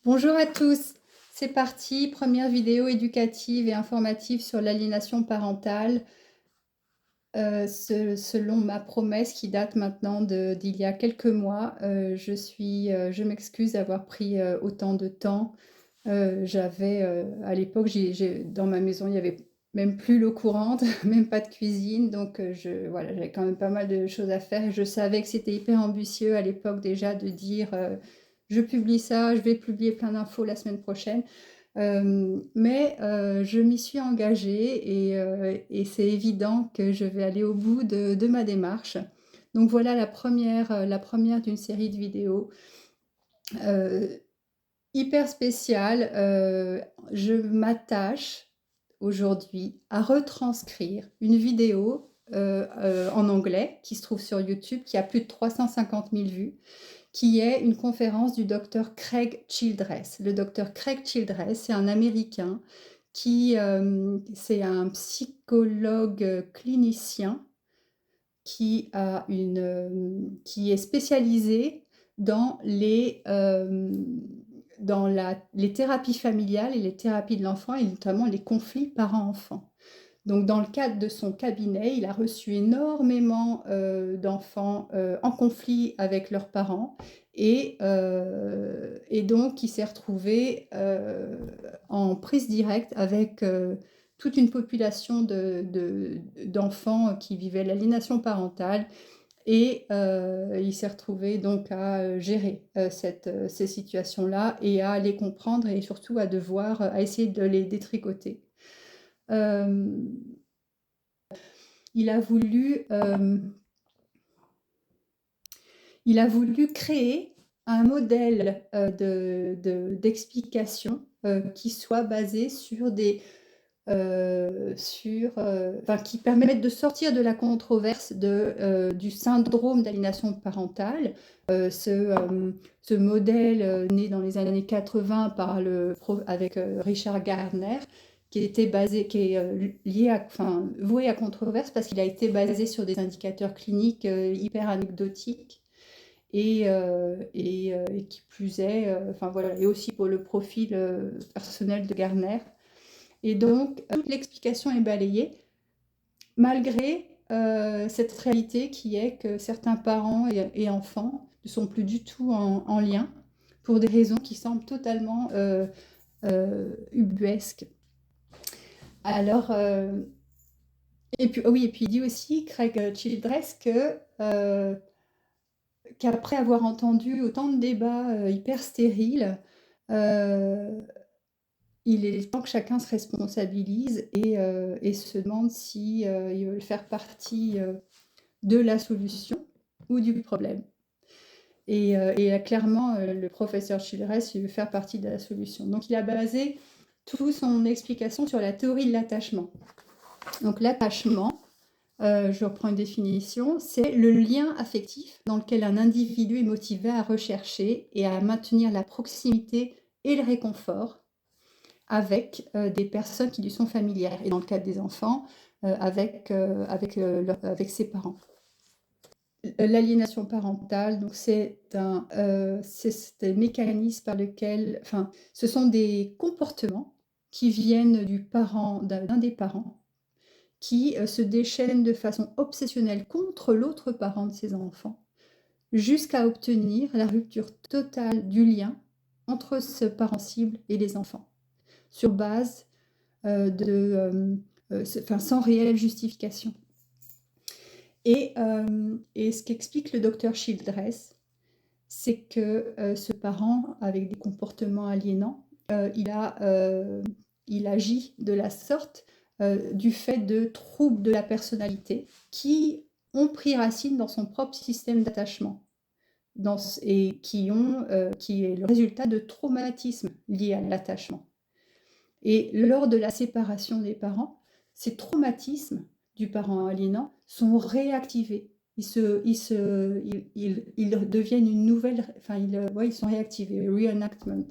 Bonjour à tous, c'est parti, première vidéo éducative et informative sur l'aliénation parentale, selon ma promesse qui date maintenant d'il y a quelques mois. Je m'excuse d'avoir pris autant de temps. À l'époque, dans ma maison, il n'y avait même plus l'eau courante, même pas de cuisine, donc voilà, j'avais quand même pas mal de choses à faire et je savais que c'était hyper ambitieux à l'époque déjà de dire je publie ça, je vais publier plein d'infos la semaine prochaine. Mais je m'y suis engagée et c'est évident que je vais aller au bout de ma démarche. Donc voilà la première d'une série de vidéos euh, hyper spéciale. Je m'attache aujourd'hui à retranscrire une vidéo en anglais qui se trouve sur YouTube, qui a plus de 350 000 vues, qui est une conférence du docteur Craig Childress. Le docteur Craig Childress, c'est un Américain c'est un psychologue clinicien qui est spécialisé dans les thérapies familiales et les thérapies de l'enfant, et notamment les conflits parents-enfants. Donc, dans le cadre de son cabinet, il a reçu énormément d'enfants en conflit avec leurs parents et donc il s'est retrouvé en prise directe avec toute une population d'enfants qui vivaient l'aliénation parentale et il s'est retrouvé donc à gérer ces situations-là et à les comprendre et surtout à essayer de les détricoter. Euh, il a voulu, créer un modèle d'explication qui soit basé sur qui permettent de sortir de la controverse du syndrome d'aliénation parentale. Ce modèle né dans les années 80 avec Richard Gardner, qui est voué à controverse parce qu'il a été basé sur des indicateurs cliniques hyper anecdotiques et qui plus est, voilà, et aussi pour le profil personnel de Gardner. Et donc, toute l'explication est balayée, malgré cette réalité qui est que certains parents et enfants ne sont plus du tout en lien, pour des raisons qui semblent totalement ubuesques. Alors, et puis il dit aussi, Craig Childress, qu'après avoir entendu autant de débats hyper stériles, il est temps que chacun se responsabilise et se demande si il veut faire partie de la solution ou du problème. Et clairement, le professeur Childress, il veut faire partie de la solution. Donc, il a basé toute son explication sur la théorie de l'attachement. Donc, l'attachement, je reprends une définition, c'est le lien affectif dans lequel un individu est motivé à rechercher et à maintenir la proximité et le réconfort avec des personnes qui lui sont familières, et dans le cadre des enfants, avec ses parents. L'aliénation parentale, donc c'est des mécanismes par lesquels, ce sont des comportements qui viennent d'un des parents, qui se déchaînent de façon obsessionnelle contre l'autre parent de ses enfants, jusqu'à obtenir la rupture totale du lien entre ce parent cible et les enfants, sur base sans réelle justification. Et ce qu'explique le docteur Childress, c'est que ce parent, avec des comportements aliénants, il agit de la sorte du fait de troubles de la personnalité qui ont pris racine dans son propre système d'attachement et qui est le résultat de traumatismes liés à l'attachement. Et lors de la séparation des parents, ces traumatismes du parent aliénant sont réactivés. Ils deviennent une nouvelle, ils sont réactivés, reenactment.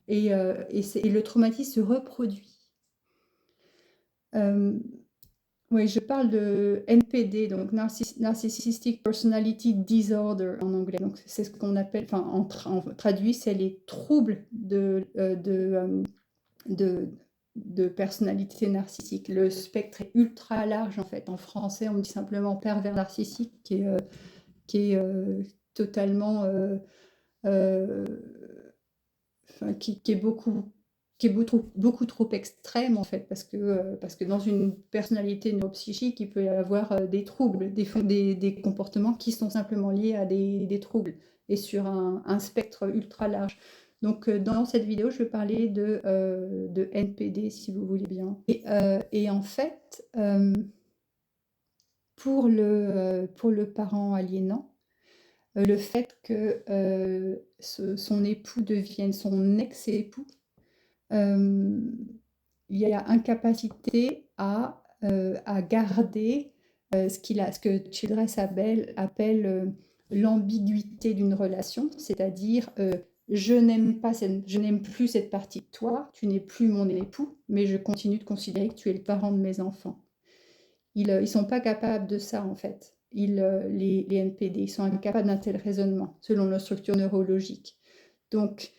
Et le traumatisme se reproduit. Oui, je parle de NPD, donc Narcissistic Personality Disorder en anglais. Donc, c'est ce qu'on appelle, enfin, en traduit, c'est les troubles de, de personnalité narcissique. Le spectre est ultra large, en fait. En français, on dit simplement pervers narcissique, qui est totalement euh, enfin, qui est beaucoup trop extrême en fait, parce que dans une personnalité neuropsychique, il peut y avoir des troubles, des comportements qui sont simplement liés à des troubles, et sur un spectre ultra large. Donc dans cette vidéo, je vais parler de NPD, si vous voulez bien. Et en fait, pour le parent aliénant, le fait que son époux devienne son ex-époux, il y a incapacité à garder ce que Childress appelle l'ambiguïté d'une relation, c'est-à-dire je n'aime plus cette partie de toi, tu n'es plus mon époux, mais je continue de considérer que tu es le parent de mes enfants. Ils ne sont pas capables de ça, en fait. Les NPD, ils sont incapables d'un tel raisonnement, selon leur structure neurologique. Donc,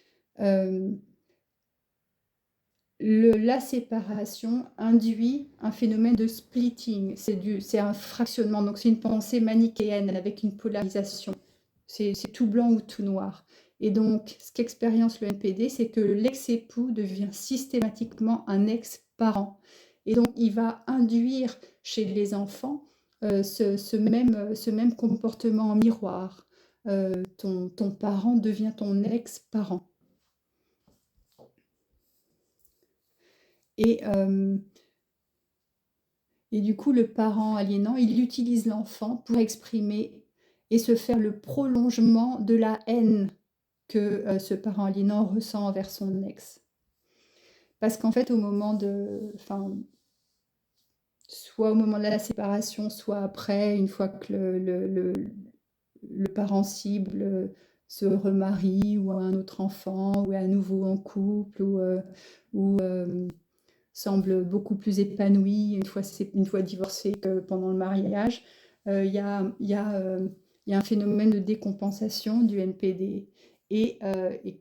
la séparation induit un phénomène de splitting. C'est un fractionnement, donc c'est une pensée manichéenne avec une polarisation. C'est tout blanc ou tout noir. Et donc, ce qu'expérience le NPD, c'est que l'ex-époux devient systématiquement un ex-parent. Et donc, il va induire chez les enfants ce même comportement en miroir. Ton parent devient ton ex-parent. Et, et du coup, le parent aliénant, il utilise l'enfant pour exprimer et se faire le prolongement de la haine que ce parent aliénant ressent envers son ex. Parce qu'en fait, soit au moment de la séparation, soit après, une fois que le parent cible se remarie ou a un autre enfant, ou est à nouveau en couple, ou semble beaucoup plus épanoui une fois divorcé que pendant le mariage, il y a un phénomène de décompensation du NPD. Et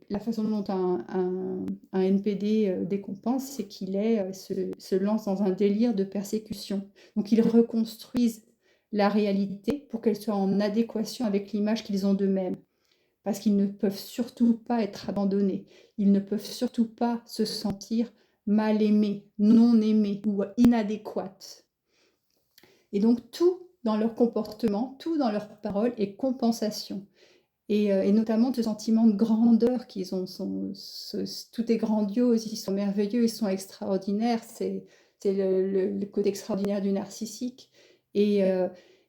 la façon dont un NPD décompense, c'est qu'il se lance dans un délire de persécution. Donc ils reconstruisent la réalité pour qu'elle soit en adéquation avec l'image qu'ils ont d'eux-mêmes. Parce qu'ils ne peuvent surtout pas être abandonnés. Ils ne peuvent surtout pas se sentir mal aimés, non aimés ou inadéquates. Et donc tout dans leur comportement, tout dans leurs paroles est compensation. Et notamment ce sentiment de grandeur qu'ils ont. Tout est grandiose, ils sont merveilleux, ils sont extraordinaires. C'est le côté extraordinaire du narcissique. Et,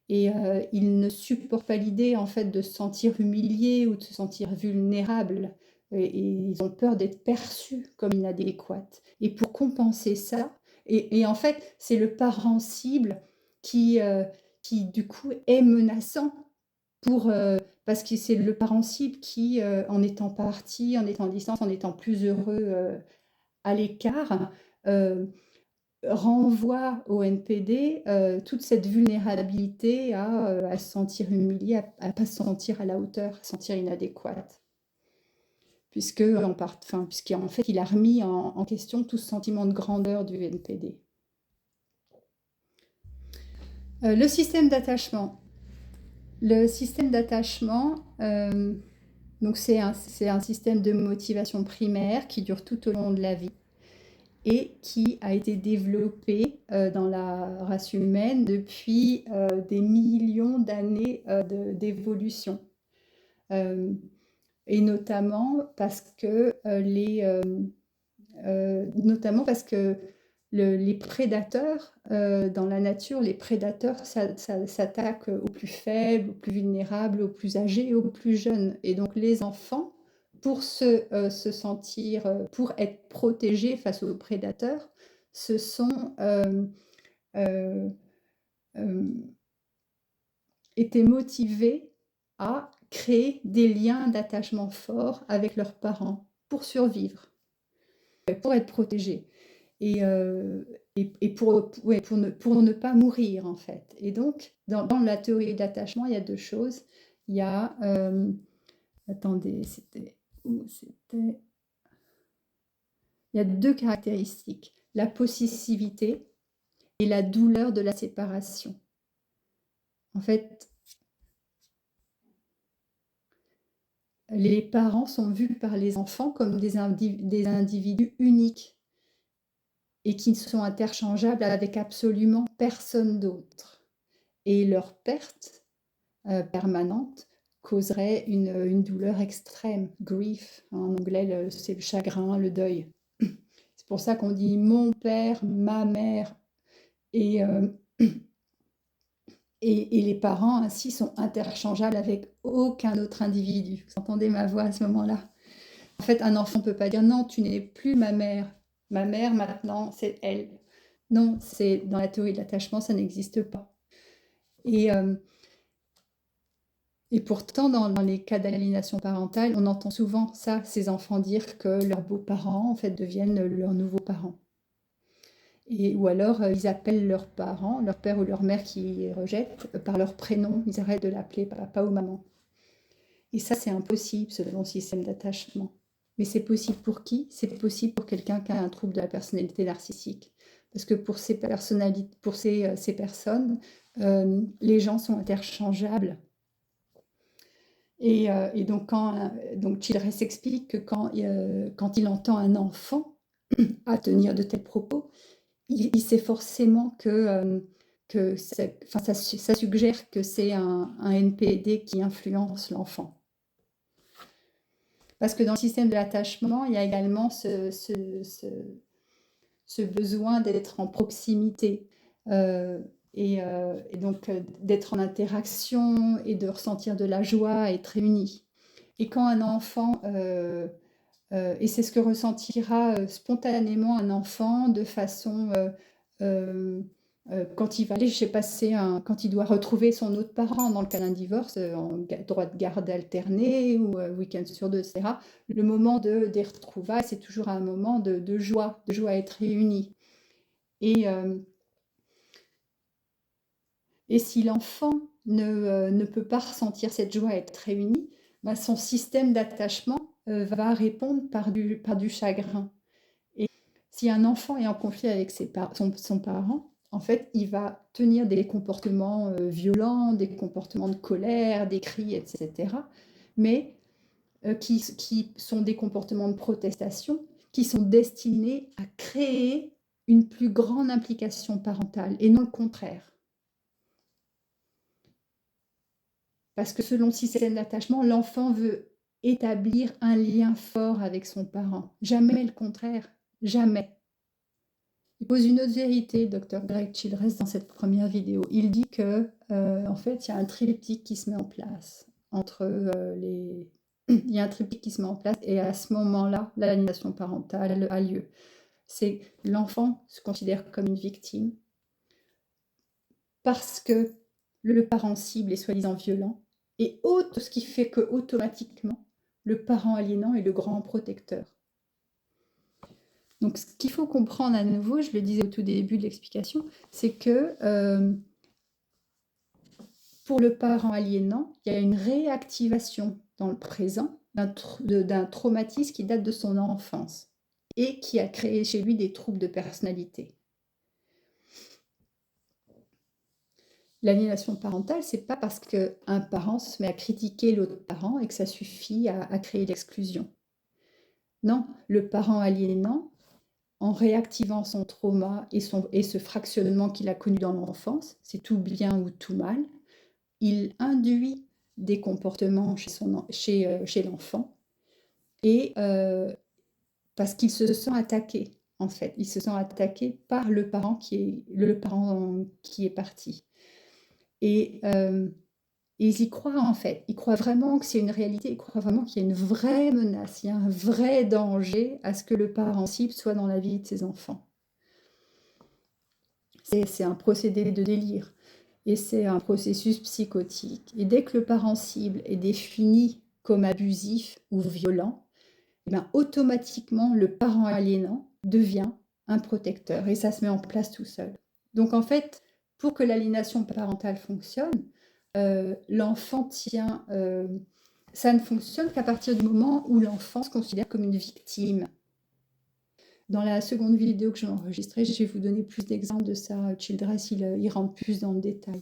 ils ne supportent pas l'idée en fait de se sentir humiliés ou de se sentir vulnérables. Et ils ont peur d'être perçus comme inadéquates. Et pour compenser ça, et en fait, c'est le parent cible qui du coup est menaçant parce que c'est le parent cible qui, en étant parti, en étant en distance, en étant plus heureux à l'écart, renvoie au NPD toute cette vulnérabilité à se sentir humilié, à ne pas se sentir à la hauteur, à se sentir inadéquate. Puisqu'en fait, il a remis en question tout ce sentiment de grandeur du NPD. Le système d'attachement. Le système d'attachement, donc c'est un système de motivation primaire qui dure tout au long de la vie et qui a été développé dans la race humaine depuis des millions d'années d'évolution. Et notamment parce que les prédateurs, dans la nature, les prédateurs s'attaquent aux plus faibles, aux plus vulnérables, aux plus âgés et aux plus jeunes. Et donc les enfants, pour se sentir, pour être protégés face aux prédateurs, se sont été motivés à créer des liens d'attachement forts avec leurs parents pour survivre, pour être protégés. et, pour ne pas mourir, en fait. Et donc, dans la théorie de l'attachement, il y a deux choses. Il y a, attendez, c'était. Il y a deux caractéristiques, la possessivité et la douleur de la séparation. En fait, les parents sont vus par les enfants comme des individus uniques et qui sont interchangeables avec absolument personne d'autre. Et leur perte permanente causerait une douleur extrême, grief, en anglais c'est le chagrin, le deuil. C'est pour ça qu'on dit mon père, ma mère, et, et les parents ainsi sont interchangeables avec aucun autre individu. Vous entendez ma voix à ce moment-là? En fait, un enfant ne peut pas dire non, tu n'es plus ma mère. Ma mère maintenant, c'est elle. Non, c'est dans la théorie de l'attachement, ça n'existe pas. Et pourtant, dans les cas d'aliénation parentale, on entend souvent ça, ces enfants dire que leurs beaux-parents, en fait, deviennent leurs nouveaux parents. Ou alors, ils appellent leurs parents, leur père ou leur mère qui les rejettent, par leur prénom. Ils arrêtent de l'appeler papa ou maman. Et ça, c'est impossible selon le système d'attachement. Mais c'est possible pour qui? C'est possible pour quelqu'un qui a un trouble de la personnalité narcissique. Parce que pour ces personnes, les gens sont interchangeables. Et donc, Childress explique que quand il entend un enfant à tenir de tels propos, il sait forcément que ça suggère que c'est un NPD qui influence l'enfant. Parce que dans le système de l'attachement, il y a également ce besoin d'être en proximité et donc d'être en interaction et de ressentir de la joie, être réunis. Et quand un enfant, et c'est ce que ressentira spontanément un enfant de façon quand il va aller quand il doit retrouver son autre parent dans le cas d'un divorce, en droit de garde alterné ou week-end sur 2, etc. Le moment des retrouvailles, c'est toujours un moment de joie à être réunis. Et si l'enfant ne peut pas ressentir cette joie à être réuni, ben son système d'attachement va répondre par du chagrin. Et si un enfant est en conflit avec son parent, en fait, il va tenir des comportements violents, des comportements de colère, des cris, etc. Mais qui sont des comportements de protestation qui sont destinés à créer une plus grande implication parentale et non le contraire. Parce que selon le système d'attachement, l'enfant veut établir un lien fort avec son parent. Jamais le contraire. Jamais. Il pose une autre vérité, Dr. Greg Childress, dans cette première vidéo. Il dit que, en fait, il y a un triptyque qui se met en place il y a un triptyque qui se met en place et à ce moment-là, l'aliénation parentale a lieu. C'est l'enfant se considère comme une victime parce que le parent cible est soi-disant violent et ce qui fait que automatiquement, le parent aliénant est le grand protecteur. Donc, ce qu'il faut comprendre à nouveau, je le disais au tout début de l'explication, c'est que pour le parent aliénant, il y a une réactivation dans le présent d'un traumatisme qui date de son enfance et qui a créé chez lui des troubles de personnalité. L'aliénation parentale, c'est pas parce qu'un parent se met à critiquer l'autre parent et que ça suffit à créer l'exclusion. Non, le parent aliénant, en réactivant son trauma et ce fractionnement qu'il a connu dans l'enfance, c'est tout bien ou tout mal, il induit des comportements chez l'enfant et parce qu'il se sent attaqué, en fait. Il se sent attaqué par le parent qui est parti. Et ils y croient, en fait. Ils croient vraiment que c'est une réalité. Ils croient vraiment qu'il y a une vraie menace, il y a un vrai danger à ce que le parent cible soit dans la vie de ses enfants. C'est un procédé de délire. Et c'est un processus psychotique. Et dès que le parent cible est défini comme abusif ou violent, eh bien, automatiquement, le parent aliénant devient un protecteur et ça se met en place tout seul. Donc en fait, pour que l'aliénation parentale fonctionne, l'enfant tient, ça ne fonctionne qu'à partir du moment où l'enfant se considère comme une victime. Dans la seconde vidéo que j'ai enregistrée, je vais vous donner plus d'exemples de ça. Childress, il rentre plus dans le détail.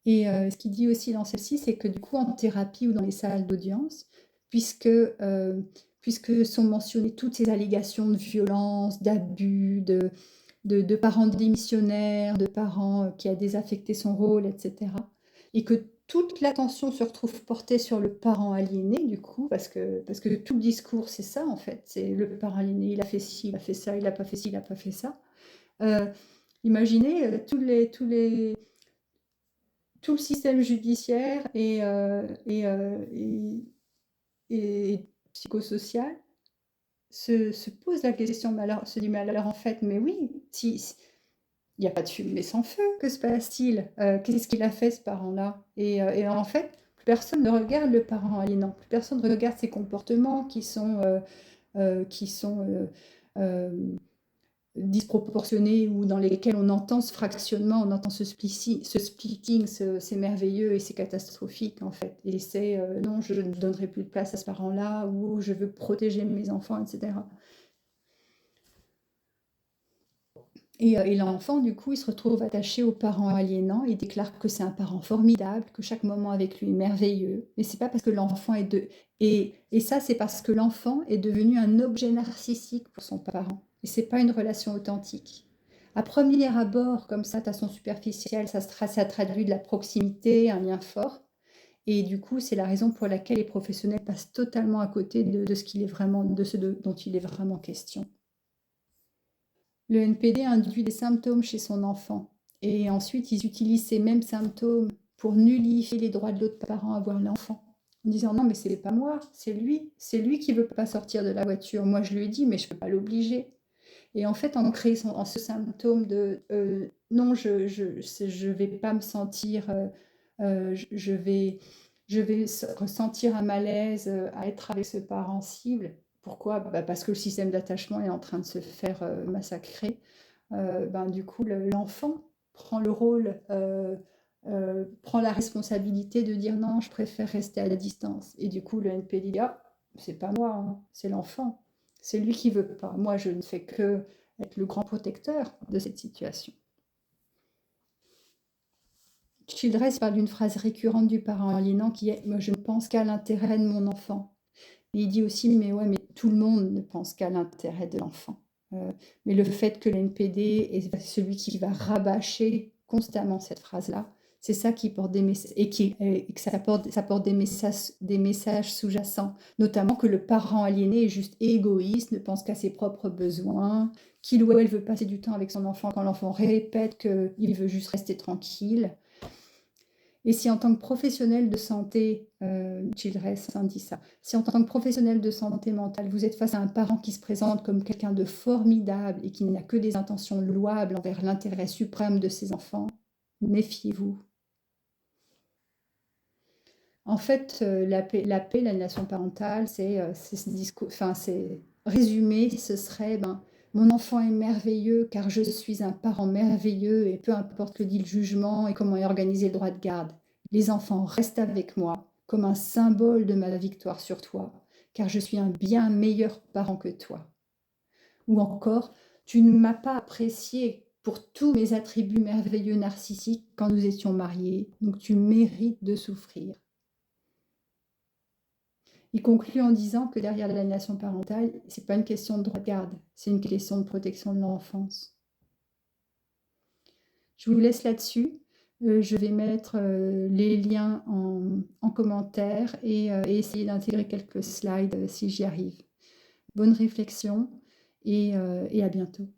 Et ce qu'il dit aussi dans celle-ci, c'est que du coup, en thérapie ou dans les salles d'audience, puisque sont mentionnées toutes ces allégations de violence, d'abus, de parents démissionnaires, de parents qui a désaffecté son rôle, etc. Et que toute l'attention se retrouve portée sur le parent aliéné, du coup, parce que tout le discours, c'est ça, en fait. C'est le parent aliéné, il a fait ci, il a fait ça, il n'a pas fait ci, il n'a pas fait ça. Imaginez tout le système judiciaire et psychosocial se pose la question, mais alors, se dit, mais alors en fait, mais oui, il n'y a pas de fumée sans feu, que se passe-t-il? Qu'est-ce qu'il a fait ce parent-là? Et en fait, plus personne ne regarde le parent aliénant, plus personne ne regarde ses comportements qui sont disproportionnés ou dans lesquels on entend ce fractionnement, on entend ce splitting, c'est merveilleux et c'est catastrophique en fait. Et c'est non, je ne donnerai plus de place à ce parent-là ou je veux protéger mes enfants, etc. Et l'enfant, du coup, il se retrouve attaché aux parents aliénants. Il déclare que c'est un parent formidable, que chaque moment avec lui est merveilleux. Mais c'est pas parce que l'enfant est de... Et ça, c'est parce que l'enfant est devenu un objet narcissique pour son parent. Et c'est pas une relation authentique. À premier abord, comme ça, de façon superficielle, ça traduit de la proximité, un lien fort. Et du coup, c'est la raison pour laquelle les professionnels passent totalement à côté de ce qu'il est vraiment, dont il est vraiment question. Le NPD induit des symptômes chez son enfant et ensuite ils utilisent ces mêmes symptômes pour nullifier les droits de l'autre parent à voir l'enfant en disant non mais c'est pas moi, c'est lui qui veut pas sortir de la voiture, moi je lui ai dit mais je peux pas l'obliger. Et en fait on crée ce symptôme de non je vais pas me sentir je vais ressentir un malaise à être avec ce parent cible. Pourquoi? Parce que le système d'attachement est en train de se faire massacrer. Du coup, l'enfant prend le rôle, prend la responsabilité de dire non, je préfère rester à la distance. Et du coup, le NPD dit ah, c'est pas moi, hein, c'est l'enfant. C'est lui qui veut pas. Moi, je ne fais que être le grand protecteur de cette situation. Childress parle d'une phrase récurrente du parent aliénant qui est « moi je ne pense qu'à l'intérêt de mon enfant ». Et il dit aussi « mais ouais, mais tout le monde ne pense qu'à l'intérêt de l'enfant ». Mais le fait que l'NPD est celui qui va rabâcher constamment cette phrase-là, c'est ça qui porte des messages, et que ça porte des messages sous-jacents, notamment que le parent aliéné est juste égoïste, ne pense qu'à ses propres besoins, qu'il ou elle veut passer du temps avec son enfant quand l'enfant répète qu'il veut juste rester tranquille. Et si en tant que professionnel de santé, Childress dit ça, si en tant que professionnel de santé mentale, vous êtes face à un parent qui se présente comme quelqu'un de formidable et qui n'a que des intentions louables envers l'intérêt suprême de ses enfants, méfiez-vous. En fait, la paix, l'aliénation parentale, c'est ce discours, c'est résumé, ce serait mon enfant est merveilleux car je suis un parent merveilleux et peu importe que dit le jugement et comment est organisé le droit de garde. Les enfants restent avec moi comme un symbole de ma victoire sur toi car je suis un bien meilleur parent que toi. Ou encore, tu ne m'as pas apprécié pour tous mes attributs merveilleux narcissiques quand nous étions mariés, donc tu mérites de souffrir. Il conclut en disant que derrière l'aliénation parentale, ce n'est pas une question de droit de garde, c'est une question de protection de l'enfance. Je vous laisse là-dessus. Je vais mettre les liens en commentaire et essayer d'intégrer quelques slides si j'y arrive. Bonne réflexion et à bientôt.